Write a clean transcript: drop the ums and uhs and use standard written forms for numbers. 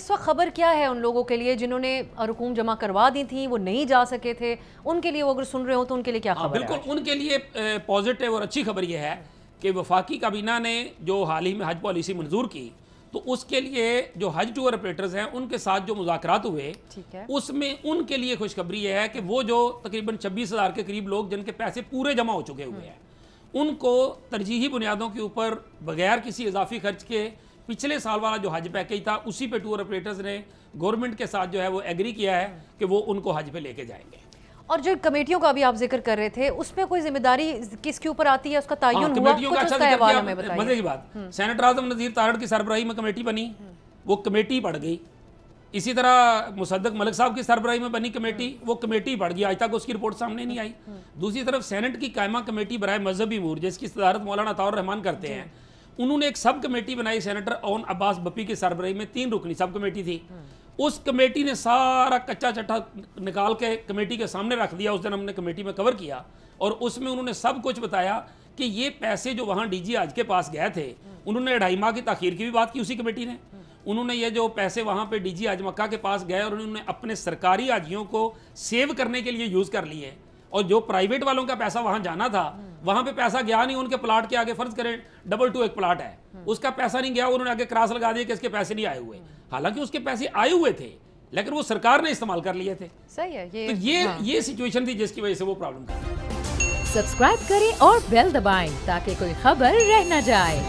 اس وقت خبر کیا ہے ان لوگوں کے لیے جنہوں نے رقوم جمع کروا دی تھیں، وہ نہیں جا سکے تھے، ان کے لیے وہ اگر سن رہے ہوں تو ان کے لیے کیا خبر ہے؟ بالکل ان کے لیے پازیٹیو اور اچھی خبر یہ ہے کہ وفاقی کابینہ نے جو حال ہی میں حج پالیسی منظور کی، تو اس کے لیے جو حج ٹور آپریٹرز ہیں ان کے ساتھ جو مذاکرات ہوئے اس میں ان کے لیے خوشخبری یہ ہے کہ وہ جو تقریباً 26,000 کے قریب لوگ جن کے پیسے پورے جمع ہو چکے ہوئے ہیں، ان کو ترجیحی بنیادوں کے اوپر بغیر کسی اضافی خرچ کے پچھلے سال والا جو حج پیکیج تھا اسی پہ ٹور آپریٹرز نے گورنمنٹ کے ساتھ جو ہے وہ ایگری کیا ہے کہ وہ ان کو حج پہ لے کے جائیں گے۔ اور جو کمیٹیوں کا بھی آپ ذکر کر رہے تھے، اس میں کوئی ذمہ داری کس کے اوپر آتی ہے؟ اس کا تعین ہوا؟ کمیٹیوں کا اچھا ذکر کیا، مزے کی بات، سینیٹر اعظم نذیر تارڑ کی سربراہی میں کمیٹی بنی، وہ کمیٹی بڑھ گئی۔ اسی طرح مصدق ملک صاحب کی سربراہی میں بنی کمیٹی، وہ کمیٹی بڑھ گئی، آج تک اس کی رپورٹ سامنے نہیں آئی۔ دوسری طرف سینٹ کی قائمہ کمیٹی برائے مذہبی امور جس کی صدارت مولانا عطاء الرحمان کرتے ہیں، انہوں نے ایک سب کمیٹی بنائی سینیٹر اون عباس بپی کی سربراہی میں، 3 رکنی سب کمیٹی تھی۔ اس کمیٹی نے سارا کچا چٹھا نکال کے کمیٹی کے سامنے رکھ دیا، اس دن ہم نے کمیٹی میں کور کیا، اور اس میں انہوں نے سب کچھ بتایا کہ یہ پیسے جو وہاں ڈی جی حج کے پاس گئے تھے، انہوں نے 2.5 ماہ کی تاخیر کی بھی بات کی اسی کمیٹی نے۔ انہوں نے یہ جو پیسے وہاں پہ ڈی جی حج مکہ کے پاس گئے اور انہوں نے اپنے سرکاری حاجیوں کو سیو کرنے کے لیے یوز کر لیے، اور جو پرائیویٹ والوں کا پیسہ وہاں جانا تھا وہاں پہ پیسہ گیا نہیں، ان کے پلاٹ کے آگے فرض کریں 2x2 ایک پلاٹ ہے، اس کا پیسہ نہیں گیا، انہوں نے آگے کراس لگا دیا کہ اس کے پیسے نہیں آئے ہوئے، حالانکہ اس کے پیسے آئے ہوئے تھے لیکن وہ سرکار نے استعمال کر لیے تھے۔ صحیح ہے، تو یہ سچویشن تھی جس کی وجہ سے وہ پرابلم تھی۔ سبسکرائب کریں اور بیل دبائیں تاکہ کوئی خبر رہ نہ جائے۔